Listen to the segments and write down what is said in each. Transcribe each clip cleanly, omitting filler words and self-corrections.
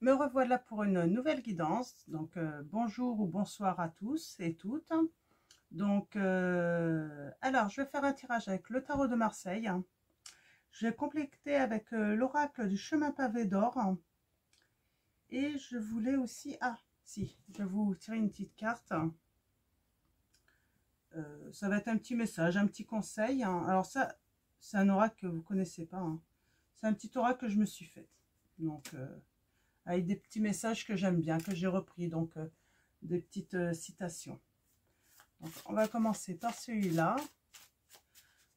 Me revoilà pour une nouvelle guidance. Donc bonjour ou bonsoir à tous et toutes. Donc alors je vais faire un tirage avec le tarot de Marseille. Je vais compléter avec l'oracle du chemin pavé d'or. Et je voulais aussi, je vais vous tirer une petite carte. Ça va être un petit message, un petit conseil. Alors ça, c'est un oracle que vous connaissez pas. C'est un petit oracle que je me suis fait. Donc avec des petits messages que j'aime bien, que j'ai repris, donc des petites citations. Donc, on va commencer par celui-là.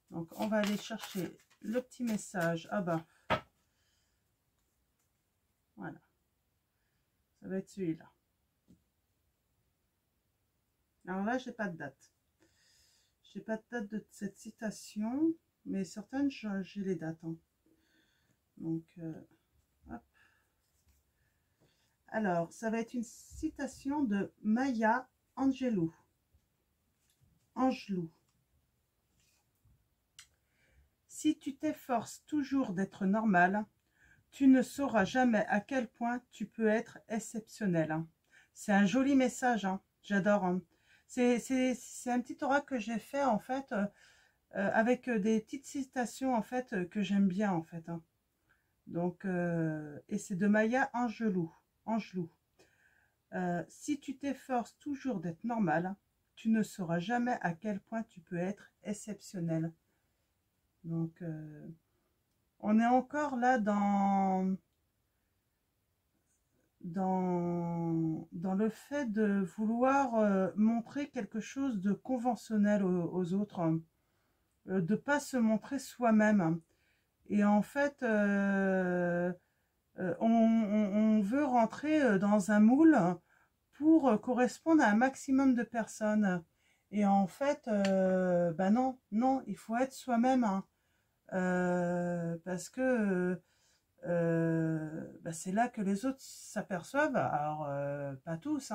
Donc, on va aller chercher le petit message. Ah bah, voilà. Ça va être celui-là. Alors là, j'ai pas de date. J'ai pas de date de cette citation, mais certaines, j'ai les dates. Donc, hop. Alors, ça va être une citation de Maya Angelou. Si tu t'efforces toujours d'être normal, tu ne sauras jamais à quel point tu peux être exceptionnel. C'est un joli message, j'adore. C'est un petit oracle que j'ai fait en fait avec des petites citations en fait que j'aime bien en fait. Donc et c'est de Maya Angelou. Si tu t'efforces toujours d'être normal, tu ne sauras jamais à quel point tu peux être exceptionnel. Donc on est encore là dans le fait de vouloir montrer quelque chose de conventionnel aux autres, de ne pas se montrer soi-même. Et en fait, on veut rentrer dans un moule pour correspondre à un maximum de personnes. Et en fait, ben non, il faut être soi-même. Parce que c'est là que les autres s'aperçoivent, alors pas tous,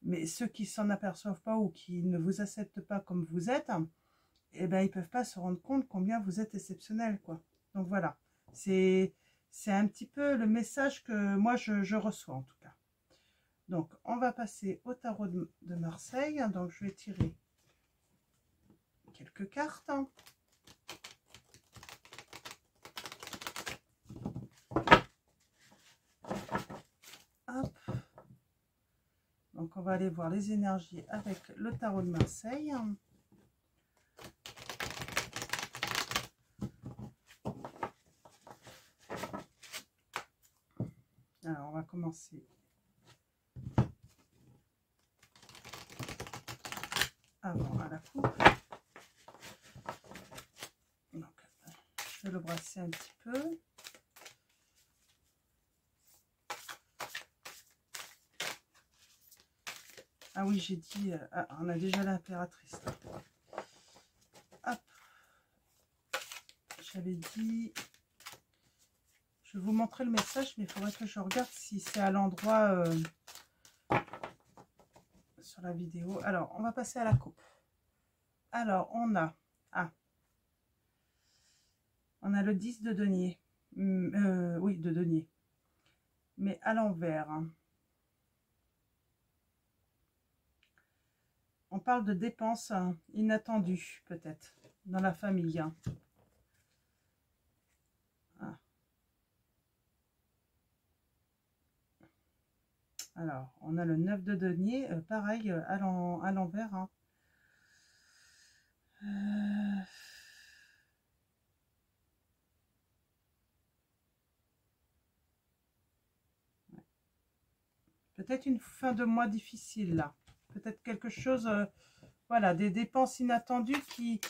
mais ceux qui s'en aperçoivent pas ou qui ne vous acceptent pas comme vous êtes, eh ben ils peuvent pas se rendre compte combien vous êtes exceptionnel, quoi. Donc voilà, c'est un petit peu le message que moi je reçois en tout cas. Donc on va passer au tarot de Marseille. Donc je vais tirer quelques cartes. Hop. Donc on va aller voir les énergies avec le tarot de Marseille. Alors on va commencer avant à la coupe. Donc je vais le brasser un petit peu. Ah oui, j'ai dit, on a déjà l'impératrice. Hop. J'avais dit, je vais vous montrer le message, mais il faudrait que je regarde si c'est à l'endroit sur la vidéo. Alors, on va passer à la coupe. Alors, on a le 10 de denier. Oui, de denier. Mais à l'envers. On parle de dépenses inattendues, peut-être, dans la famille. Alors, on a le 9 de denier, pareil, à l'envers. Peut-être une fin de mois difficile, là. Peut-être quelque chose, voilà, des dépenses inattendues qui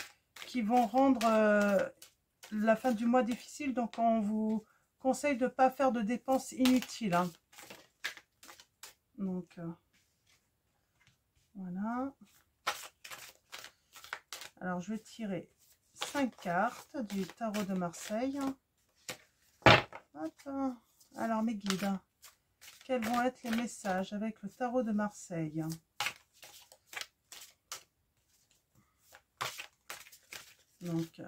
vont rendre la fin du mois difficile. Donc, on vous conseille de ne pas faire de dépenses inutiles. Donc, voilà. Alors, je vais tirer 5 cartes du tarot de Marseille. Hop. Alors, mes guides, quels vont être les messages avec le tarot de Marseille? Donc,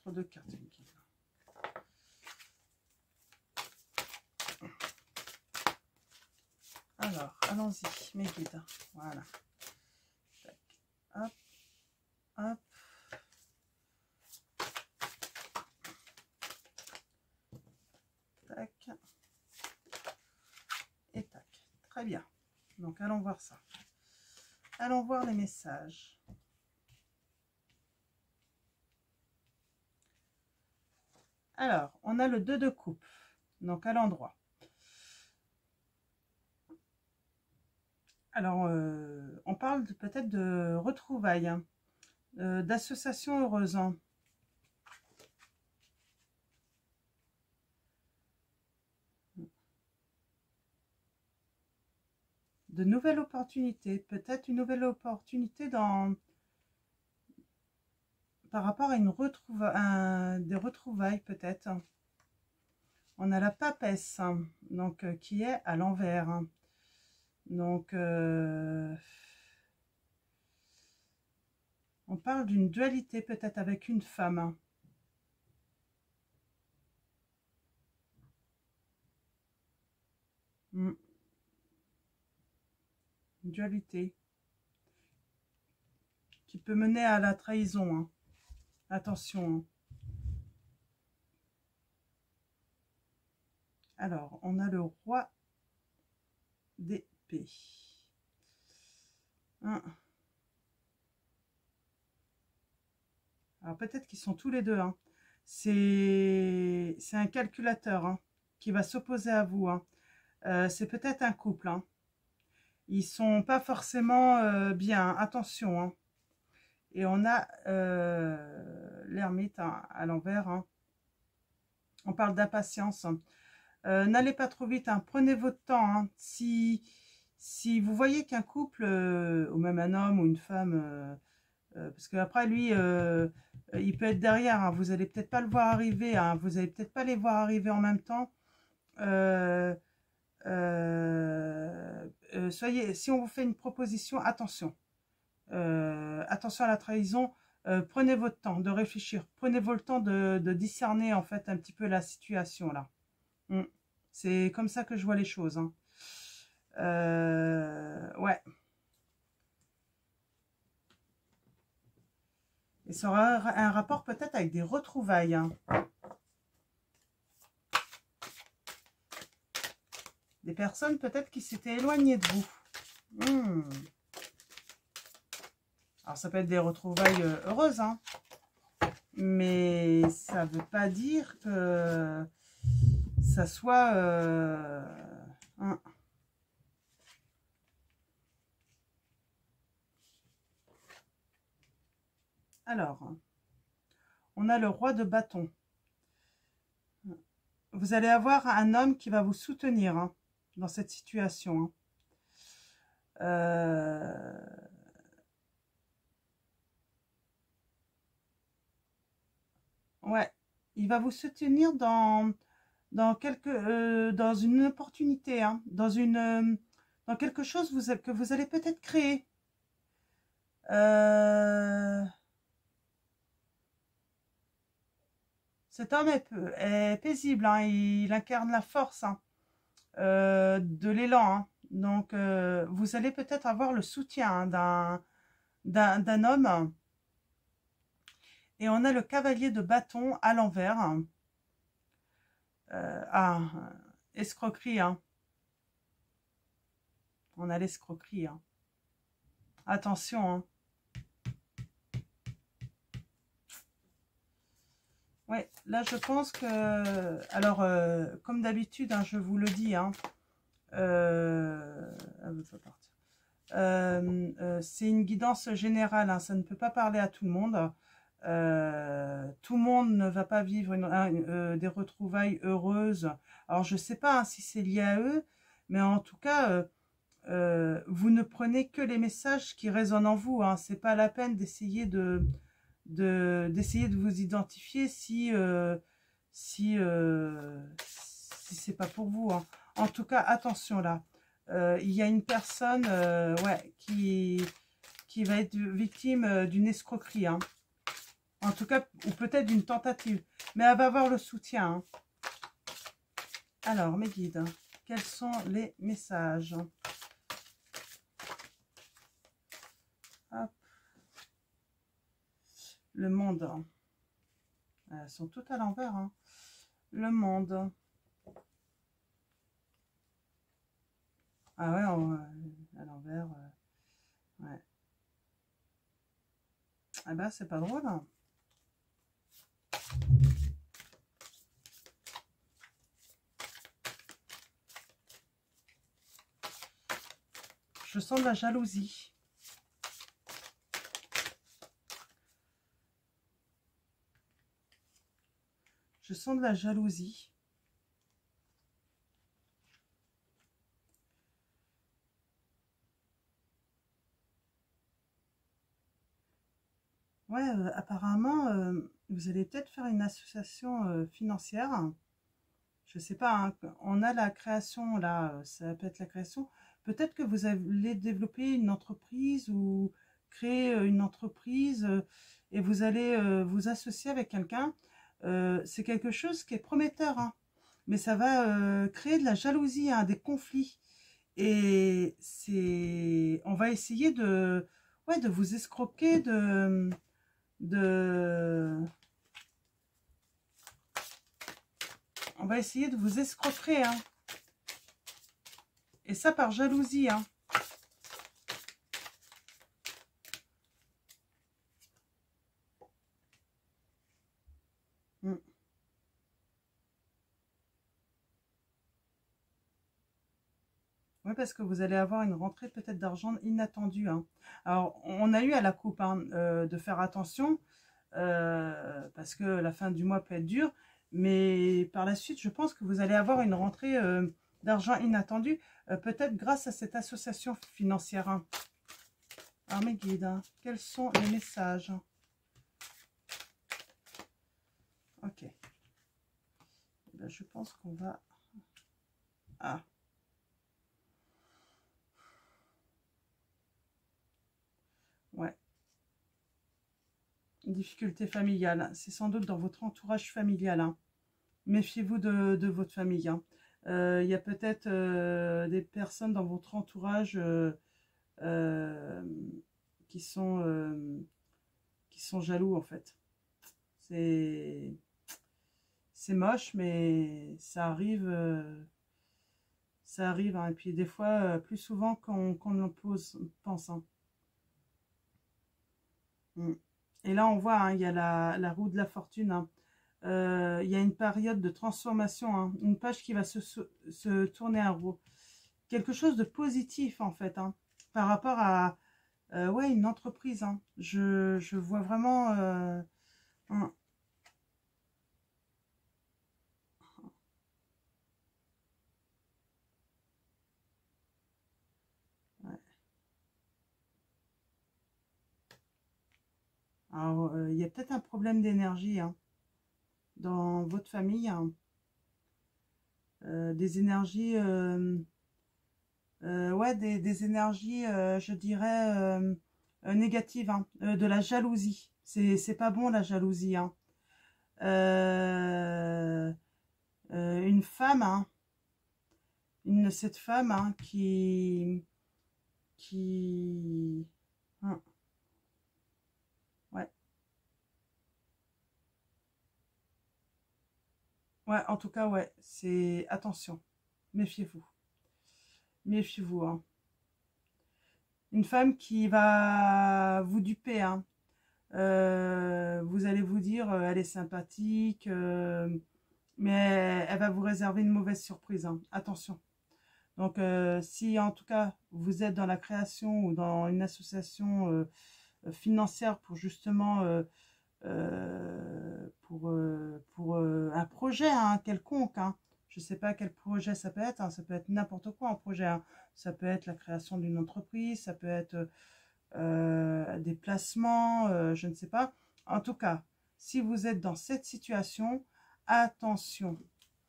trop de cartes. Alors, allons-y, mes guides. Voilà. Tac. Hop, hop. Tac. Et tac. Très bien. Donc, allons voir ça. Allons voir les messages. Alors, on a le 2 de coupe, donc à l'endroit. Alors, on parle peut-être de retrouvailles, hein, d'associations heureuses. Hein. De nouvelles opportunités, peut-être une nouvelle opportunité par rapport à des retrouvailles peut-être. On a la papesse, hein, donc qui est à l'envers. Hein. Donc, on parle d'une dualité peut-être avec une femme. Hein. Une dualité qui peut mener à la trahison. Hein. Attention. Hein. Alors, on a le roi d'épée. Hein. Alors, peut-être qu'ils sont tous les deux. Hein. C'est un calculateur hein, qui va s'opposer à vous. Hein. C'est peut-être un couple. Hein. Ils sont pas forcément bien. Attention. Hein. Et on a l'ermite hein, à l'envers. Hein. On parle d'impatience. Hein. N'allez pas trop vite. Hein. Prenez votre temps. Hein. Si vous voyez qu'un couple, ou même un homme ou une femme, parce qu'après lui, il peut être derrière. Hein. Vous n'allez peut-être pas le voir arriver. Hein. Vous n'allez peut-être pas les voir arriver en même temps. Si on vous fait une proposition, attention. Attention à la trahison. Prenez votre temps de réfléchir. Prenez votre temps de discerner en fait un petit peu la situation là. C'est comme ça que je vois les choses. Hein. Ouais. Et ça aura un rapport peut-être avec des retrouvailles. Hein. Des personnes peut-être qui s'étaient éloignées de vous. Alors ça peut être des retrouvailles heureuses. Hein. Mais ça ne veut pas dire que ça soit... Alors, on a le roi de bâton. Vous allez avoir un homme qui va vous soutenir hein, dans cette situation. Hein. Ouais, il va vous soutenir dans une opportunité, hein, dans quelque chose que vous allez peut-être créer. Cet homme est paisible, hein, il incarne la force hein, de l'élan. Hein. Donc, vous allez peut-être avoir le soutien hein, d'un homme. Et on a le cavalier de bâton à l'envers. Escroquerie. Hein. On a l'escroquerie. Hein. Attention. Hein. Ouais, là je pense que... Alors, comme d'habitude, hein, je vous le dis. Hein, c'est une guidance générale. Hein, ça ne peut pas parler à tout le monde. Tout le monde ne va pas vivre des retrouvailles heureuses. Alors je sais pas hein, si c'est lié à eux, mais en tout cas vous ne prenez que les messages qui résonnent en vous. Hein. C'est pas la peine d'essayer d'essayer de vous identifier si c'est pas pour vous. Hein. En tout cas attention là. Il y a une personne ouais, qui va être victime d'une escroquerie. Hein. En tout cas, ou peut-être d'une tentative. Mais elle va avoir le soutien. Hein. Alors, mes guides, quels sont les messages? Hop. Le monde. Elles sont toutes à l'envers. Hein. Le monde. Ah ouais, à l'envers. Ouais. Ah bah, c'est pas drôle. Hein. Je sens de la jalousie. Je sens de la jalousie. Ouais, apparemment, vous allez peut-être faire une association financière. Je sais pas, hein, on a la création, là, ça peut être la création. Peut-être que vous allez développer une entreprise ou créer une entreprise et vous allez vous associer avec quelqu'un. C'est quelque chose qui est prometteur, hein, mais ça va créer de la jalousie, hein, des conflits. Et on va essayer ouais, de vous escroquer, de, on va essayer de vous escroquer, hein. Et ça par jalousie, hein. Mm. Oui, parce que vous allez avoir une rentrée peut-être d'argent inattendue, hein. Alors, on a eu à la coupe, hein, de faire attention, parce que la fin du mois peut être dure, mais par la suite, je pense que vous allez avoir une rentrée d'argent inattendue, peut-être grâce à cette association financière, hein. Alors, mes guides, hein, quels sont les messages? Ok. Eh ben, je pense qu'on va... Ah. Ouais. Une difficulté familiale. C'est sans doute dans votre entourage familial, hein. Méfiez-vous de votre famille, hein. Il y a peut-être des personnes dans votre entourage euh, qui sont jaloux, en fait. C'est c'est moche, mais ça arrive, hein. Et puis des fois, plus souvent qu'on ne pense, hein. Mm. Et là, on voit, hein, il y a la roue de la fortune, hein. Il y a une période de transformation, hein, une page qui va se tourner à roue. Quelque chose de positif, en fait, hein, par rapport à ouais, une entreprise, hein. Je vois vraiment... un- ouais. Alors, il y a peut-être un problème d'énergie, hein, dans votre famille, hein. Des énergies... ouais, des énergies, je dirais, négatives, hein, de la jalousie. C'est pas bon, la jalousie, hein. Euh, une femme, hein, cette femme, hein, qui, hein, ouais, ouais, en tout cas, ouais, c'est, attention, méfiez-vous, méfiez-vous, hein. Une femme qui va vous duper, hein. Vous allez vous dire, elle est sympathique, mais elle va vous réserver une mauvaise surprise, hein. Attention. Donc, si en tout cas vous êtes dans la création ou dans une association financière pour justement pour un projet, hein, quelconque, hein. Je ne sais pas quel projet ça peut être, hein. Ça peut être n'importe quoi un projet, hein. Ça peut être la création d'une entreprise, ça peut être des placements, je ne sais pas. En tout cas, si vous êtes dans cette situation, attention,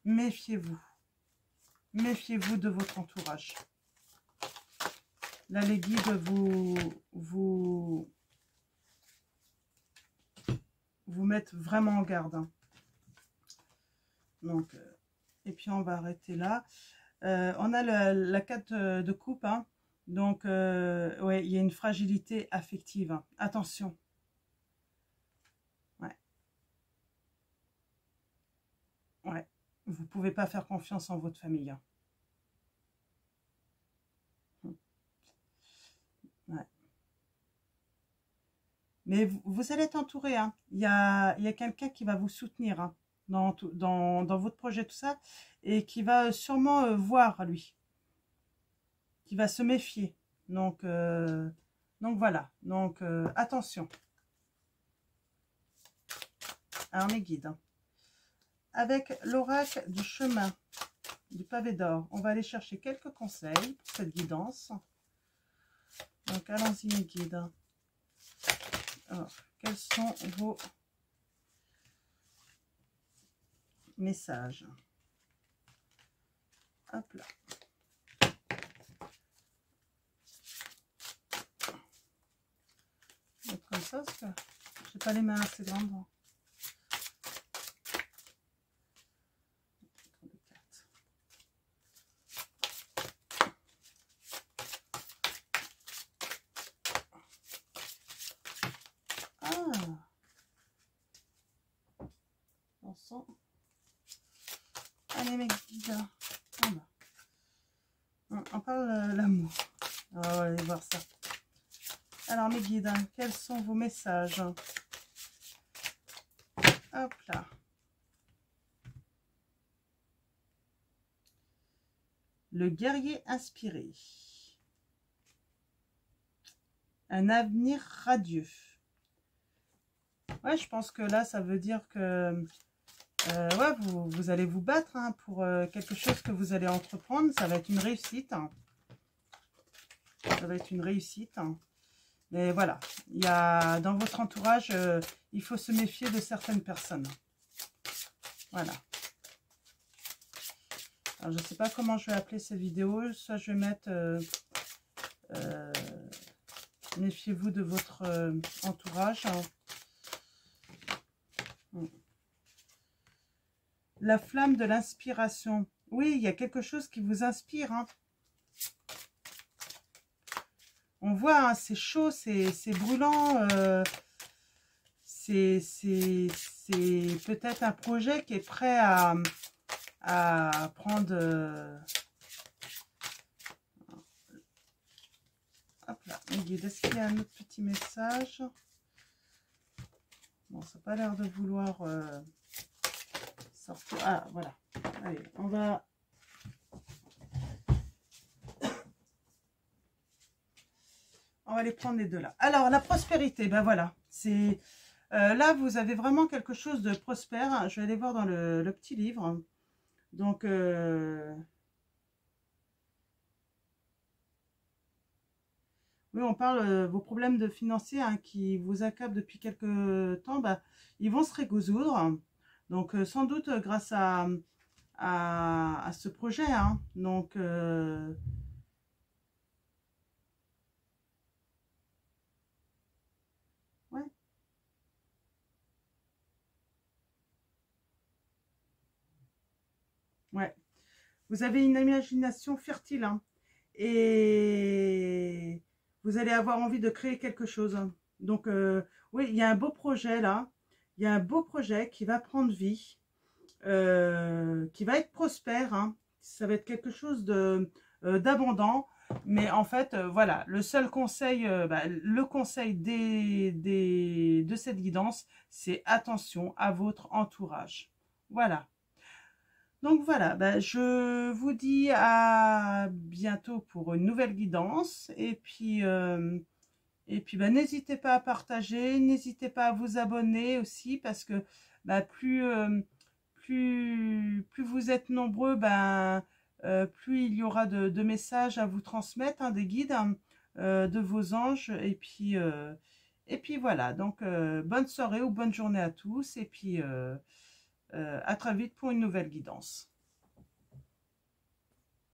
méfiez-vous. Méfiez-vous de votre entourage. Là, les guides vous vous mettre vraiment en garde. Hein. Donc, et puis on va arrêter là. On a la 4 de coupe. Hein. Donc, ouais, il y a une fragilité affective. Hein. Attention. Ouais. Ouais. Vous ne pouvez pas faire confiance en votre famille. Hein. Ouais. Mais vous allez être entouré. Hein. Il y a quelqu'un qui va vous soutenir hein, dans votre projet, tout ça. Et qui va sûrement voir, lui. Qui va se méfier. Donc voilà. Donc, attention. Alors, mes guides. Hein. Avec l'oracle du chemin du pavé d'or, on va aller chercher quelques conseils pour cette guidance. Donc, allons-y, mes guides. Alors, quels sont vos messages? Hop là. Donc, comme ça, parce que je n'ai pas les mains assez grandes. Allez mes guides, on parle l'amour. On va aller voir ça. Alors mes guides, quels sont vos messages? Hop là. Le guerrier inspiré. Un avenir radieux. Ouais, je pense que là, ça veut dire que ouais, vous allez vous battre hein, pour quelque chose que vous allez entreprendre. Ça va être une réussite. Hein. Ça va être une réussite. Hein. Mais voilà, il y a dans votre entourage, il faut se méfier de certaines personnes. Voilà. Alors, je ne sais pas comment je vais appeler cette vidéo. Soit je vais mettre méfiez-vous de votre entourage. Hein. La flamme de l'inspiration. Oui, il y a quelque chose qui vous inspire. Hein. On voit, hein, c'est chaud, c'est brûlant. C'est peut-être un projet qui est prêt à prendre... Hop là, est-ce qu'il y a un autre petit message? Bon, ça n'a pas l'air de vouloir... Ah, voilà. Allez, on va les prendre les deux là. Alors, la prospérité, ben voilà. C'est là, vous avez vraiment quelque chose de prospère. Je vais aller voir dans le petit livre. Donc, oui, on parle vos problèmes de financiers hein, qui vous accablent depuis quelques temps. Ben, ils vont se résoudre. Donc, sans doute grâce à ce projet. Hein. Donc, ouais. Ouais. Vous avez une imagination fertile. Hein. Et vous allez avoir envie de créer quelque chose. Hein. Donc, oui, il y a un beau projet là. Il y a un beau projet qui va prendre vie. Qui va être prospère. Hein. Ça va être quelque chose d'abondant. Mais en fait, voilà, le seul conseil, le conseil de cette guidance, c'est attention à votre entourage. Voilà. Donc voilà, je vous dis à bientôt pour une nouvelle guidance. Et puis n'hésitez pas à partager, n'hésitez pas à vous abonner aussi parce que plus vous êtes nombreux, plus il y aura de messages à vous transmettre, hein, des guides hein, de vos anges. Et puis voilà, donc bonne soirée ou bonne journée à tous. Et puis à très vite pour une nouvelle guidance.